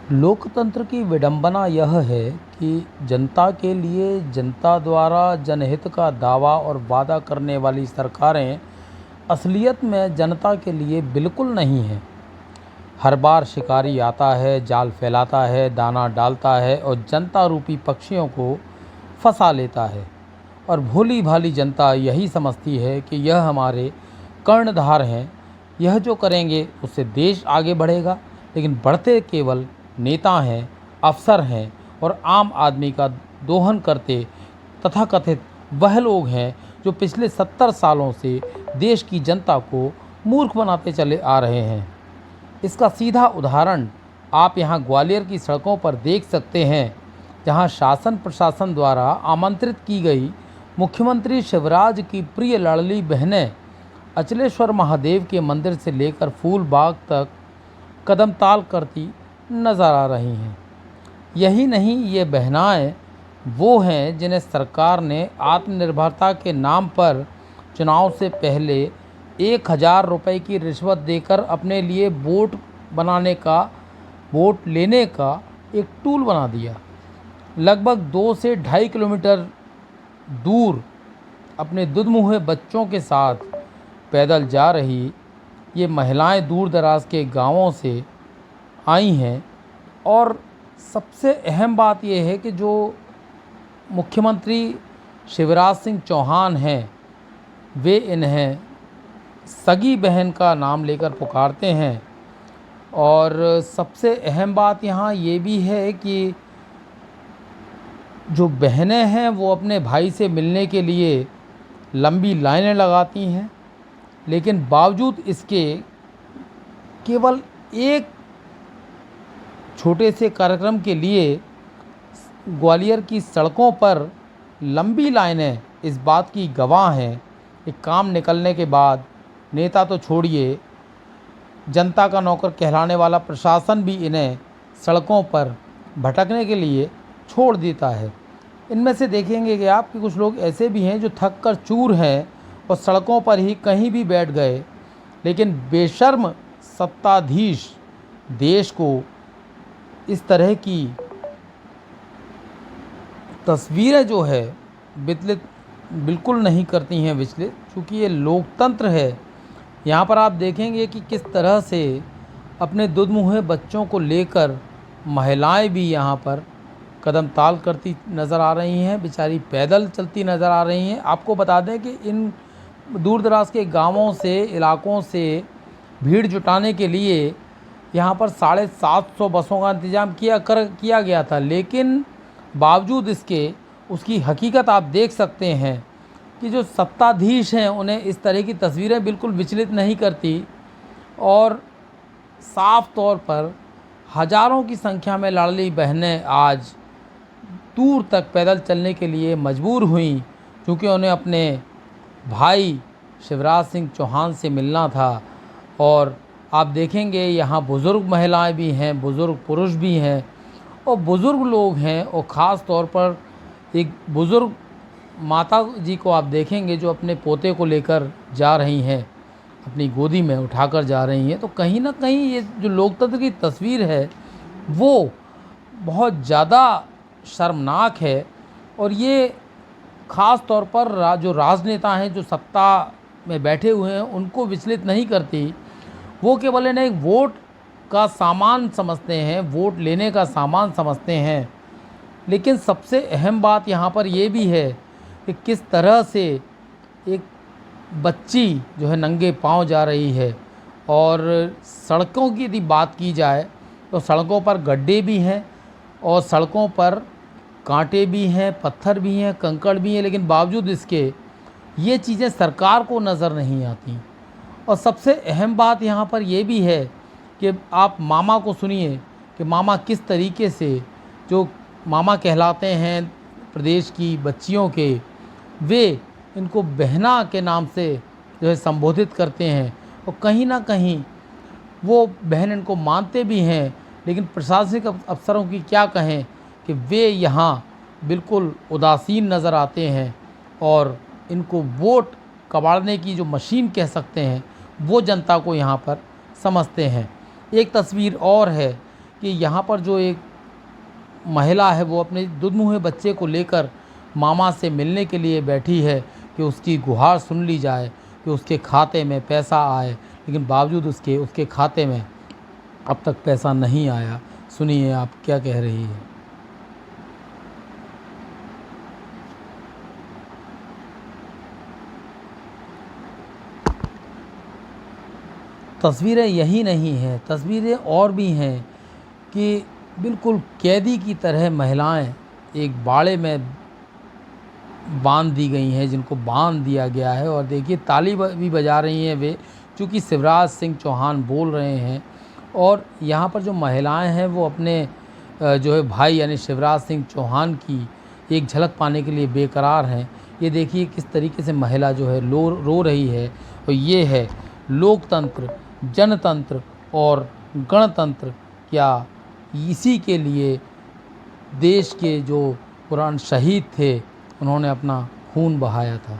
लोकतंत्र की विडंबना यह है कि जनता के लिए जनता द्वारा जनहित का दावा और वादा करने वाली सरकारें असलियत में जनता के लिए बिल्कुल नहीं हैं। हर बार शिकारी आता है, जाल फैलाता है, दाना डालता है और जनता रूपी पक्षियों को फंसा लेता है। और भोली भाली जनता यही समझती है कि यह हमारे कर्णधार हैं, यह जो करेंगे उससे देश आगे बढ़ेगा। लेकिन बढ़ते केवल नेता हैं, अफसर हैं और आम आदमी का दोहन करते तथाकथित वह लोग हैं जो पिछले 70 सालों से देश की जनता को मूर्ख बनाते चले आ रहे हैं। इसका सीधा उदाहरण आप यहाँ ग्वालियर की सड़कों पर देख सकते हैं, जहाँ शासन प्रशासन द्वारा आमंत्रित की गई मुख्यमंत्री शिवराज की प्रिय लाडली बहनें अचलेश्वर महादेव के मंदिर से लेकर फूल बाग तक कदम ताल करती नजर आ रही हैं। यही नहीं, ये बहनाएं वो हैं जिन्हें सरकार ने आत्मनिर्भरता के नाम पर चुनाव से पहले 1,000 रुपये की रिश्वत देकर अपने लिए वोट लेने का एक टूल बना दिया। लगभग 2 से 2.5 किलोमीटर दूर अपने दुधमुहे बच्चों के साथ पैदल जा रही ये महिलाएं दूर दराज के गांवों से आई हैं। और सबसे अहम बात यह है कि जो मुख्यमंत्री शिवराज सिंह चौहान हैं, वे इन्हें सगी बहन का नाम लेकर पुकारते हैं। और सबसे अहम बात यहाँ ये भी है कि जो बहनें हैं वो अपने भाई से मिलने के लिए लंबी लाइनें लगाती हैं, लेकिन बावजूद इसके केवल एक छोटे से कार्यक्रम के लिए ग्वालियर की सड़कों पर लंबी लाइनें इस बात की गवाह हैं कि काम निकलने के बाद नेता तो छोड़िए, जनता का नौकर कहलाने वाला प्रशासन भी इन्हें सड़कों पर भटकने के लिए छोड़ देता है। इनमें से देखेंगे कि आप कि कुछ लोग ऐसे भी हैं जो थक कर चूर हैं और सड़कों पर ही कहीं भी बैठ गए। लेकिन बेशर्म सत्ताधीश देश को इस तरह की तस्वीरें जो है विचलित बिल्कुल नहीं करती हैं विचलित, क्योंकि ये लोकतंत्र है। यहाँ पर आप देखेंगे कि किस तरह से अपने दुधमुहे बच्चों को लेकर महिलाएं भी यहाँ पर कदम ताल करती नज़र आ रही हैं, बेचारी पैदल चलती नज़र आ रही हैं। आपको बता दें कि इन दूर दराज के गांवों से, इलाकों से भीड़ जुटाने के लिए यहाँ पर 750 बसों का इंतज़ाम किया गया था। लेकिन बावजूद इसके उसकी हकीकत आप देख सकते हैं कि जो सत्ताधीश हैं उन्हें इस तरह की तस्वीरें बिल्कुल विचलित नहीं करती। और साफ तौर पर हज़ारों की संख्या में लाडली बहनें आज दूर तक पैदल चलने के लिए मजबूर हुईं, क्योंकि उन्हें अपने भाई शिवराज सिंह चौहान से मिलना था। और आप देखेंगे यहाँ बुज़ुर्ग महिलाएं भी हैं, बुज़ुर्ग पुरुष भी हैं और बुज़ुर्ग लोग हैं। और ख़ास तौर पर एक बुज़ुर्ग माता जी को आप देखेंगे जो अपने पोते को लेकर जा रही हैं, अपनी गोदी में उठाकर जा रही हैं। तो कहीं ना कहीं ये जो लोकतंत्र की तस्वीर है वो बहुत ज़्यादा शर्मनाक है। और ये ख़ास तौर पर जो राजनेता हैं, जो सत्ता में बैठे हुए हैं, उनको विचलित नहीं करती। वो केवल इन्हें एक वोट का सामान समझते हैं, वोट लेने का सामान समझते हैं। लेकिन सबसे अहम बात यहाँ पर ये भी है कि किस तरह से एक बच्ची जो है नंगे पांव जा रही है। और सड़कों की यदि बात की जाए तो सड़कों पर गड्ढे भी हैं और सड़कों पर कांटे भी हैं, पत्थर भी हैं, कंकड़ भी हैं, लेकिन बावजूद इसके ये चीज़ें सरकार को नज़र नहीं आती। और सबसे अहम बात यहाँ पर यह भी है कि आप मामा को सुनिए कि मामा किस तरीके से, जो मामा कहलाते हैं प्रदेश की बच्चियों के, वे इनको बहना के नाम से जो है संबोधित करते हैं। और कहीं ना कहीं वो बहन इनको मानते भी हैं। लेकिन प्रशासनिक अफसरों की क्या कहें कि वे यहाँ बिल्कुल उदासीन नज़र आते हैं और इनको वोट कबाड़ने की जो मशीन कह सकते हैं वो जनता को यहाँ पर समझते हैं। एक तस्वीर और है कि यहाँ पर जो एक महिला है वो अपने दुधमुहे बच्चे को लेकर मामा से मिलने के लिए बैठी है कि उसकी गुहार सुन ली जाए, कि उसके खाते में पैसा आए, लेकिन बावजूद उसके उसके खाते में अब तक पैसा नहीं आया। सुनिए आप क्या कह रही है। तस्वीरें यही नहीं हैं, तस्वीरें और भी हैं कि बिल्कुल कैदी की तरह महिलाएं एक बाड़े में बांध दी गई हैं, जिनको बांध दिया गया है। और देखिए ताली भी बजा रही हैं वे, चूँकि शिवराज सिंह चौहान बोल रहे हैं। और यहाँ पर जो महिलाएं हैं वो अपने जो है भाई यानी शिवराज सिंह चौहान की एक झलक पाने के लिए बेकरार हैं। ये देखिए किस तरीके से महिला जो है रो रही है। और ये है लोकतंत्र, जनतंत्र और गणतंत्र। क्या इसी के लिए देश के जो पुराने शहीद थे उन्होंने अपना खून बहाया था।